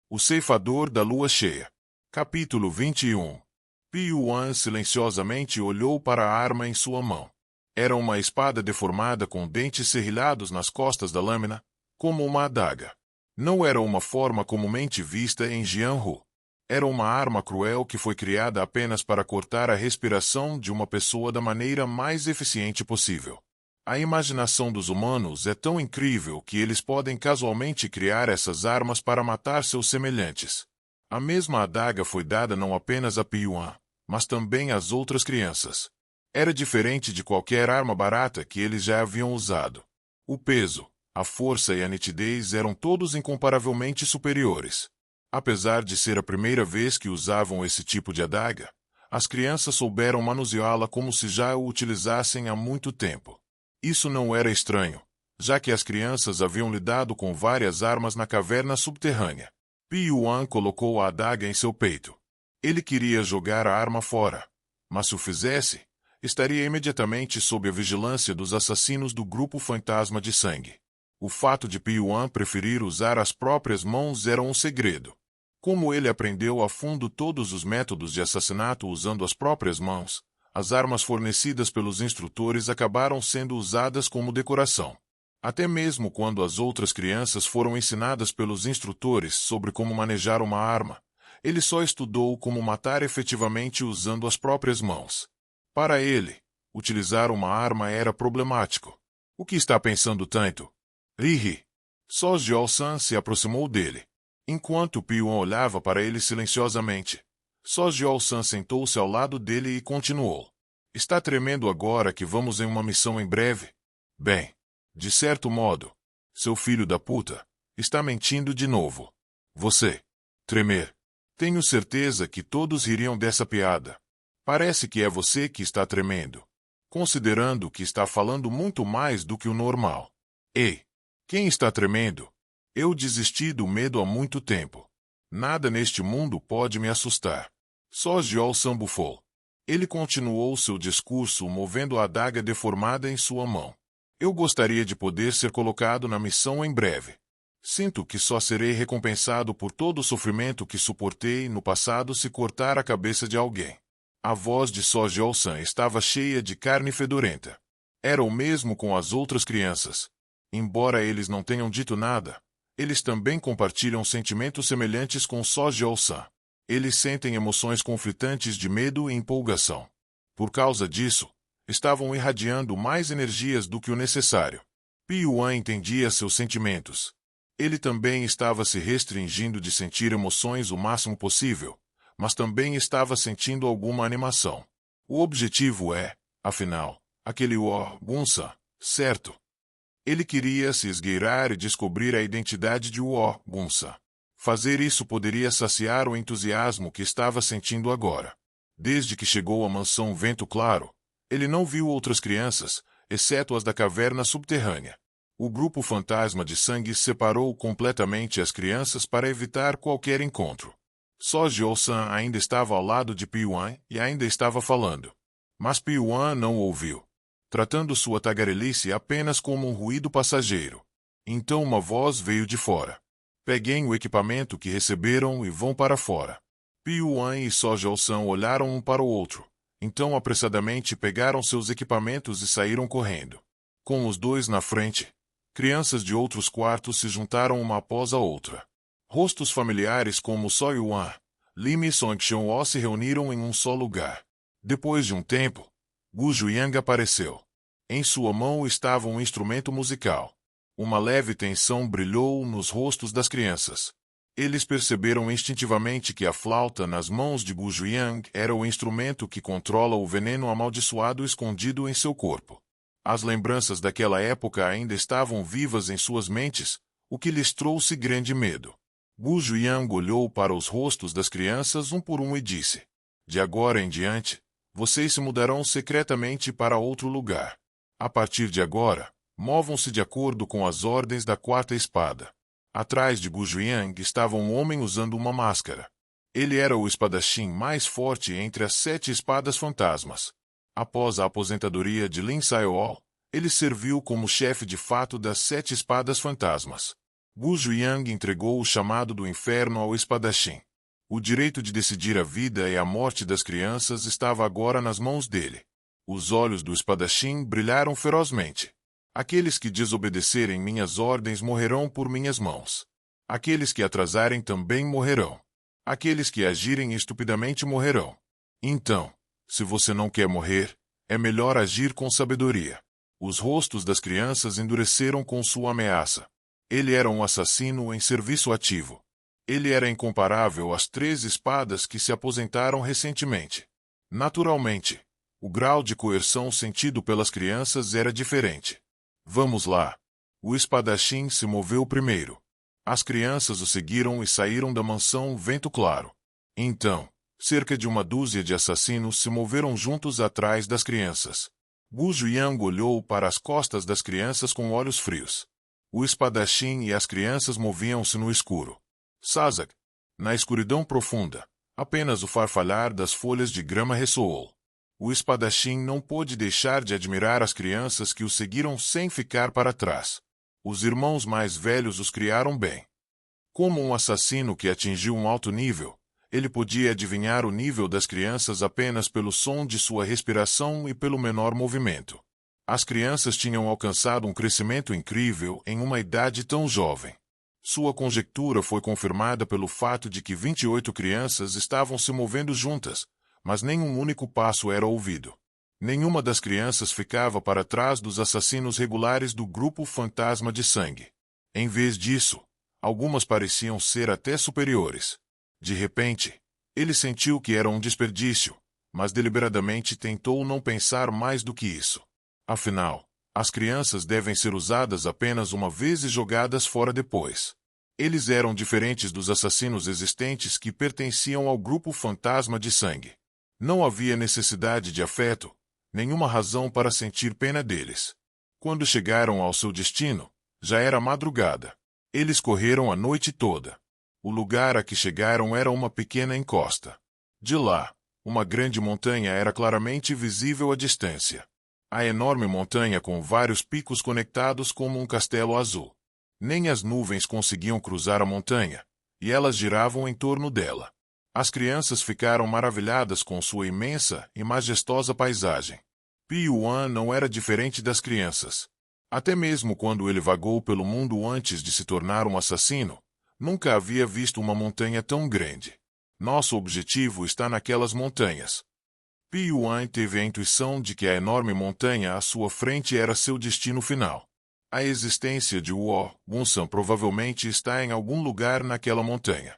O ceifador da lua cheia. Capítulo 21. Pi-Yuan silenciosamente olhou para a arma em sua mão. Era uma espada deformada com dentes serrilhados nas costas da lâmina, como uma adaga. Não era uma forma comumente vista em Jianhu. Era uma arma cruel que foi criada apenas para cortar a respiração de uma pessoa da maneira mais eficiente possível. A imaginação dos humanos é tão incrível que eles podem casualmente criar essas armas para matar seus semelhantes. A mesma adaga foi dada não apenas a Pi-Yuan, mas também às outras crianças. Era diferente de qualquer arma barata que eles já haviam usado. O peso, a força e a nitidez eram todos incomparavelmente superiores. Apesar de ser a primeira vez que usavam esse tipo de adaga, as crianças souberam manuseá-la como se já o utilizassem há muito tempo. Isso não era estranho, já que as crianças haviam lidado com várias armas na caverna subterrânea. Pi-Yuan colocou a adaga em seu peito. Ele queria jogar a arma fora, mas se o fizesse, estaria imediatamente sob a vigilância dos assassinos do grupo fantasma de sangue. O fato de Pi-Yuan preferir usar as próprias mãos era um segredo. Como ele aprendeu a fundo todos os métodos de assassinato usando as próprias mãos, as armas fornecidas pelos instrutores acabaram sendo usadas como decoração. Até mesmo quando as outras crianças foram ensinadas pelos instrutores sobre como manejar uma arma, ele só estudou como matar efetivamente usando as próprias mãos. Para ele, utilizar uma arma era problemático. O que está pensando tanto? Ri. Só Jiao-san se aproximou dele. Enquanto Pi-Yuan olhava para ele silenciosamente, Só Jiao-san sentou-se ao lado dele e continuou. Está tremendo agora que vamos em uma missão em breve? Bem, de certo modo, seu filho da puta, está mentindo de novo. Você. Tremer. Tenho certeza que todos ririam dessa piada. Parece que é você que está tremendo. Considerando que está falando muito mais do que o normal. Ei, quem está tremendo? Eu desisti do medo há muito tempo. Nada neste mundo pode me assustar. Só Jiao-san bufou. Ele continuou seu discurso movendo a adaga deformada em sua mão. Eu gostaria de poder ser colocado na missão em breve. Sinto que só serei recompensado por todo o sofrimento que suportei no passado se cortar a cabeça de alguém. A voz de Só Jiao-san estava cheia de carne fedorenta. Era o mesmo com as outras crianças. Embora eles não tenham dito nada, eles também compartilham sentimentos semelhantes com Só Jiao-san. Eles sentem emoções conflitantes de medo e empolgação. Por causa disso, estavam irradiando mais energias do que o necessário. Pi-Yuan entendia seus sentimentos. Ele também estava se restringindo de sentir emoções o máximo possível, mas também estava sentindo alguma animação. O objetivo é, afinal, aquele Gunsan, certo? Ele queria se esgueirar e descobrir a identidade de Gunsan. Fazer isso poderia saciar o entusiasmo que estava sentindo agora. Desde que chegou à mansão Vento Claro, ele não viu outras crianças, exceto as da caverna subterrânea. O grupo fantasma de sangue separou completamente as crianças para evitar qualquer encontro. Só Jiao-san ainda estava ao lado de Pi-Yuan e ainda estava falando. Mas Pi-Yuan não o ouviu, tratando sua tagarelice apenas como um ruído passageiro. Então uma voz veio de fora. Peguem o equipamento que receberam e vão para fora. Pi-Yuan e Só Jiao-san olharam um para o outro. Então apressadamente pegaram seus equipamentos e saíram correndo. Com os dois na frente, crianças de outros quartos se juntaram uma após a outra. Rostos familiares como Só Yuan, Lim e Song Xianwo se reuniram em um só lugar. Depois de um tempo, Gu Zhuang apareceu. Em sua mão estava um instrumento musical. Uma leve tensão brilhou nos rostos das crianças. Eles perceberam instintivamente que a flauta nas mãos de Gu Zhuang era o instrumento que controla o veneno amaldiçoado escondido em seu corpo. As lembranças daquela época ainda estavam vivas em suas mentes, o que lhes trouxe grande medo. Gu Zhuang olhou para os rostos das crianças um por um e disse: de agora em diante, vocês se mudarão secretamente para outro lugar. A partir de agora, movam-se de acordo com as ordens da quarta espada. Atrás de Gu Zhuang estava um homem usando uma máscara. Ele era o espadachim mais forte entre as 7 espadas fantasmas. Após a aposentadoria de Lin Saiyuo, ele serviu como chefe de fato das 7 espadas fantasmas. Gu Zhuang entregou o chamado do inferno ao espadachim. O direito de decidir a vida e a morte das crianças estava agora nas mãos dele. Os olhos do espadachim brilharam ferozmente. Aqueles que desobedecerem minhas ordens morrerão por minhas mãos. Aqueles que atrasarem também morrerão. Aqueles que agirem estupidamente morrerão. Então, se você não quer morrer, é melhor agir com sabedoria. Os rostos das crianças endureceram com sua ameaça. Ele era um assassino em serviço ativo. Ele era incomparável às 3 espadas que se aposentaram recentemente. Naturalmente, o grau de coerção sentido pelas crianças era diferente. Vamos lá. O espadachim se moveu primeiro. As crianças o seguiram e saíram da mansão Vento Claro. Então, cerca de uma dúzia de assassinos se moveram juntos atrás das crianças. Gu Zhuang olhou para as costas das crianças com olhos frios. O espadachim e as crianças moviam-se no escuro. Sazak. Na escuridão profunda, apenas o farfalhar das folhas de grama ressoou. O espadachim não pôde deixar de admirar as crianças que o seguiram sem ficar para trás. Os irmãos mais velhos os criaram bem. Como um assassino que atingiu um alto nível, ele podia adivinhar o nível das crianças apenas pelo som de sua respiração e pelo menor movimento. As crianças tinham alcançado um crescimento incrível em uma idade tão jovem. Sua conjectura foi confirmada pelo fato de que 28 crianças estavam se movendo juntas, mas nenhum único passo era ouvido. Nenhuma das crianças ficava para trás dos assassinos regulares do grupo Fantasma de Sangue. Em vez disso, algumas pareciam ser até superiores. De repente, ele sentiu que era um desperdício, mas deliberadamente tentou não pensar mais do que isso. Afinal, as crianças devem ser usadas apenas uma vez e jogadas fora depois. Eles eram diferentes dos assassinos existentes que pertenciam ao grupo Fantasma de Sangue. Não havia necessidade de afeto, nenhuma razão para sentir pena deles. Quando chegaram ao seu destino, já era madrugada. Eles correram a noite toda. O lugar a que chegaram era uma pequena encosta. De lá, uma grande montanha era claramente visível à distância. A enorme montanha com vários picos conectados como um castelo azul. Nem as nuvens conseguiam cruzar a montanha, e elas giravam em torno dela. As crianças ficaram maravilhadas com sua imensa e majestosa paisagem. Piyuan não era diferente das crianças. Até mesmo quando ele vagou pelo mundo antes de se tornar um assassino, nunca havia visto uma montanha tão grande. Nosso objetivo está naquelas montanhas. Piyuan teve a intuição de que a enorme montanha à sua frente era seu destino final. A existência de Wu Gunsan provavelmente está em algum lugar naquela montanha.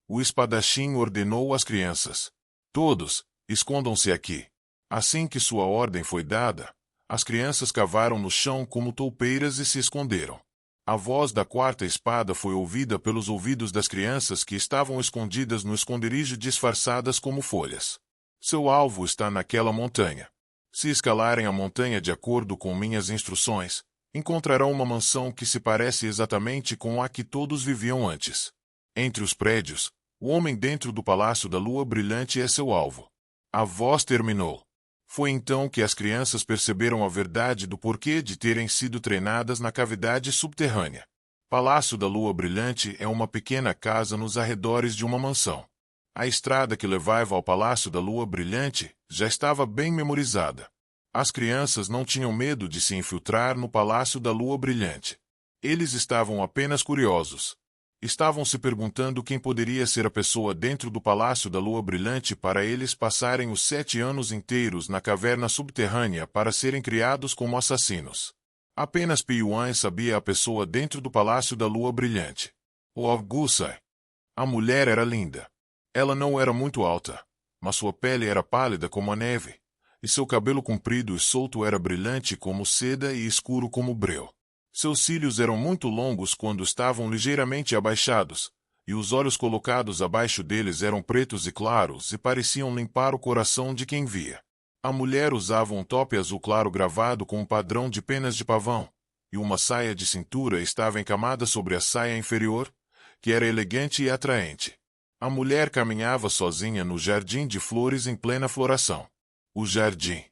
O espadachim ordenou às crianças: todos, escondam-se aqui. Assim que sua ordem foi dada, as crianças cavaram no chão como toupeiras e se esconderam. A voz da 4ª espada foi ouvida pelos ouvidos das crianças que estavam escondidas no esconderijo disfarçadas como folhas. Seu alvo está naquela montanha. Se escalarem a montanha de acordo com minhas instruções, encontrarão uma mansão que se parece exatamente com a que todos viviam antes. Entre os prédios, o homem dentro do Palácio da Lua Brilhante é seu alvo. A voz terminou. Foi então que as crianças perceberam a verdade do porquê de terem sido treinadas na cavidade subterrânea. Palácio da Lua Brilhante é uma pequena casa nos arredores de uma mansão. A estrada que levava ao Palácio da Lua Brilhante já estava bem memorizada. As crianças não tinham medo de se infiltrar no Palácio da Lua Brilhante. Eles estavam apenas curiosos. Estavam se perguntando quem poderia ser a pessoa dentro do Palácio da Lua Brilhante para eles passarem os 7 anos inteiros na caverna subterrânea para serem criados como assassinos. Apenas Piyuan sabia a pessoa dentro do Palácio da Lua Brilhante. O Gusai. A mulher era linda. Ela não era muito alta, mas sua pele era pálida como a neve, e seu cabelo comprido e solto era brilhante como seda e escuro como breu. Seus cílios eram muito longos quando estavam ligeiramente abaixados, e os olhos colocados abaixo deles eram pretos e claros e pareciam limpar o coração de quem via. A mulher usava um top azul claro gravado com um padrão de penas de pavão, e uma saia de cintura estava encamada sobre a saia inferior, que era elegante e atraente. A mulher caminhava sozinha no jardim de flores em plena floração. O jardim.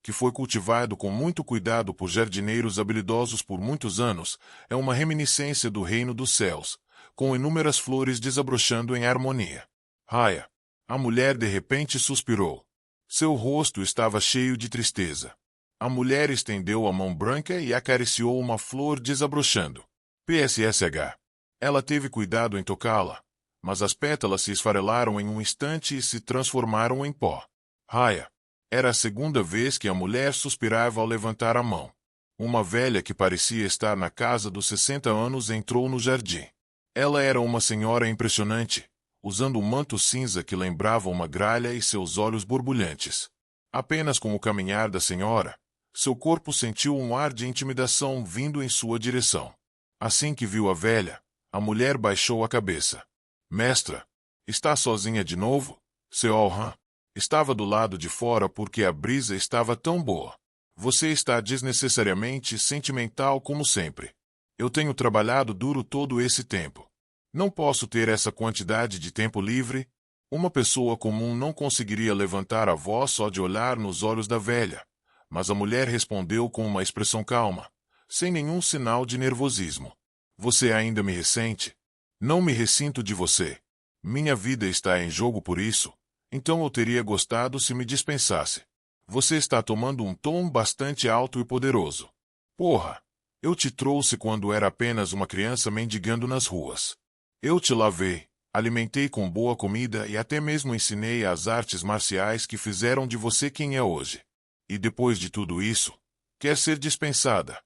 que foi cultivado com muito cuidado por jardineiros habilidosos por muitos anos, é uma reminiscência do reino dos céus, com inúmeras flores desabrochando em harmonia. Raya. A mulher de repente suspirou. Seu rosto estava cheio de tristeza. A mulher estendeu a mão branca e acariciou uma flor desabrochando. PSSH. Ela teve cuidado em tocá-la, mas as pétalas se esfarelaram em um instante e se transformaram em pó. Raya. Era a segunda vez que a mulher suspirava ao levantar a mão. Uma velha que parecia estar na casa dos 60 anos entrou no jardim. Ela era uma senhora impressionante, usando um manto cinza que lembrava uma gralha e seus olhos borbulhantes. Apenas com o caminhar da senhora, seu corpo sentiu um ar de intimidação vindo em sua direção. Assim que viu a velha, a mulher baixou a cabeça. Mestra, está sozinha de novo? Seolhan estava do lado de fora porque a brisa estava tão boa. Você está desnecessariamente sentimental como sempre. Eu tenho trabalhado duro todo esse tempo. Não posso ter essa quantidade de tempo livre? Uma pessoa comum não conseguiria levantar a voz só de olhar nos olhos da velha. Mas a mulher respondeu com uma expressão calma, sem nenhum sinal de nervosismo. Você ainda me ressente? Não me ressinto de você. Minha vida está em jogo por isso. Então eu teria gostado se me dispensasse. Você está tomando um tom bastante alto e poderoso. Porra! Eu te trouxe quando era apenas uma criança mendigando nas ruas. Eu te lavei, alimentei com boa comida e até mesmo ensinei as artes marciais que fizeram de você quem é hoje. E depois de tudo isso, quer ser dispensada.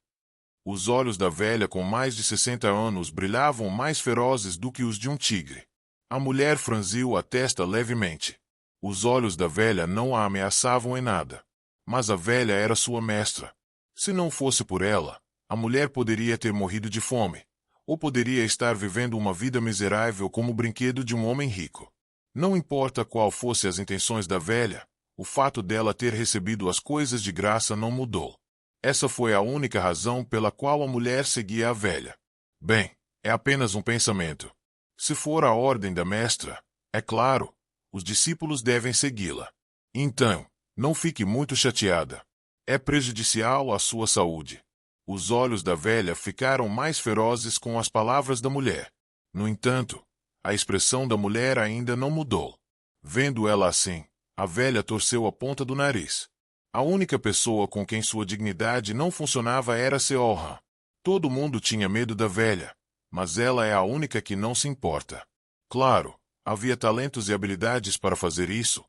Os olhos da velha com mais de 60 anos brilhavam mais ferozes do que os de um tigre. A mulher franziu a testa levemente. Os olhos da velha não a ameaçavam em nada. Mas a velha era sua mestra. Se não fosse por ela, a mulher poderia ter morrido de fome, ou poderia estar vivendo uma vida miserável como o brinquedo de um homem rico. Não importa qual fossem as intenções da velha, o fato dela ter recebido as coisas de graça não mudou. Essa foi a única razão pela qual a mulher seguia a velha. Bem, é apenas um pensamento. Se for a ordem da mestra, é claro, os discípulos devem segui-la. Então, não fique muito chateada. É prejudicial à sua saúde. Os olhos da velha ficaram mais ferozes com as palavras da mulher. No entanto, a expressão da mulher ainda não mudou. Vendo ela assim, a velha torceu a ponta do nariz. A única pessoa com quem sua dignidade não funcionava era Seolhan. Todo mundo tinha medo da velha, mas ela é a única que não se importa. Claro, havia talentos e habilidades para fazer isso,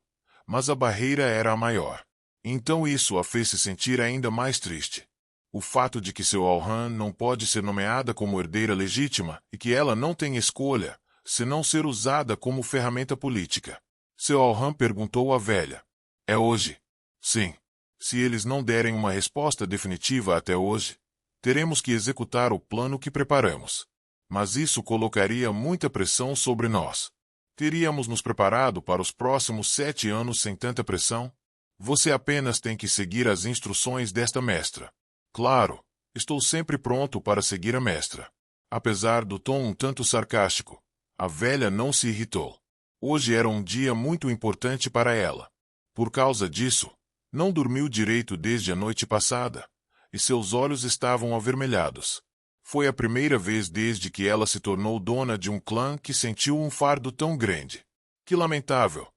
mas a barreira era a maior. Então isso a fez se sentir ainda mais triste. O fato de que Seolhan não pode ser nomeada como herdeira legítima e que ela não tem escolha, senão ser usada como ferramenta política. Seolhan perguntou à velha. É hoje? Sim. Se eles não derem uma resposta definitiva até hoje, teremos que executar o plano que preparamos. Mas isso colocaria muita pressão sobre nós. Teríamos nos preparado para os próximos 7 anos sem tanta pressão? Você apenas tem que seguir as instruções desta mestra. Claro, estou sempre pronto para seguir a mestra. Apesar do tom um tanto sarcástico, a velha não se irritou. Hoje era um dia muito importante para ela. Por causa disso, não dormiu direito desde a noite passada, e seus olhos estavam avermelhados. Foi a primeira vez desde que ela se tornou dona de um clã que sentiu um fardo tão grande. Que lamentável!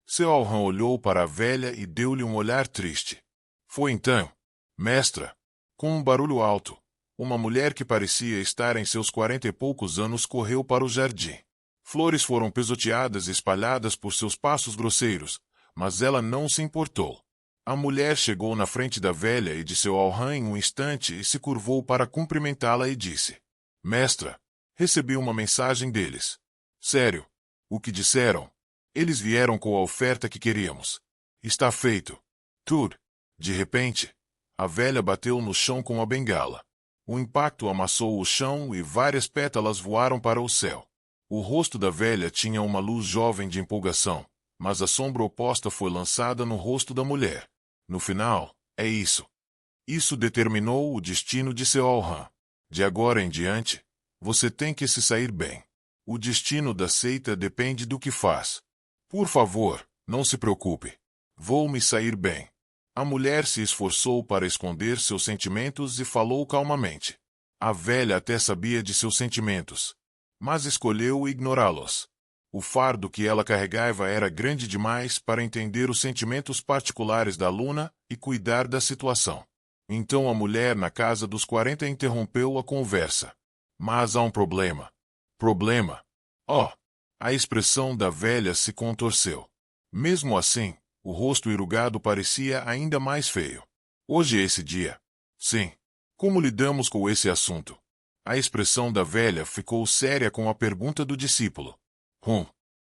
Seolhan olhou para a velha e deu-lhe um olhar triste. Foi então, mestra, com um barulho alto, uma mulher que parecia estar em seus 40 e poucos anos correu para o jardim. Flores foram pisoteadas e espalhadas por seus passos grosseiros, mas ela não se importou. A mulher chegou na frente da velha e de Seolhan em um instante e se curvou para cumprimentá-la e disse: Mestra, recebi uma mensagem deles. Sério? O que disseram? Eles vieram com a oferta que queríamos. Está feito. Tur. De repente, a velha bateu no chão com a bengala. O impacto amassou o chão e várias pétalas voaram para o céu. O rosto da velha tinha uma luz jovem de empolgação, mas a sombra oposta foi lançada no rosto da mulher. No final, é isso. Isso determinou o destino de Seolhan. De agora em diante, você tem que se sair bem. O destino da seita depende do que faz. Por favor, não se preocupe. Vou me sair bem. A mulher se esforçou para esconder seus sentimentos e falou calmamente. A velha até sabia de seus sentimentos, mas escolheu ignorá-los. O fardo que ela carregava era grande demais para entender os sentimentos particulares da Luna e cuidar da situação. Então a mulher na casa dos 40 interrompeu a conversa. Mas há um problema. Problema? Oh! A expressão da velha se contorceu. Mesmo assim, o rosto enrugado parecia ainda mais feio. Hoje é esse dia. Sim. Como lidamos com esse assunto? A expressão da velha ficou séria com a pergunta do discípulo.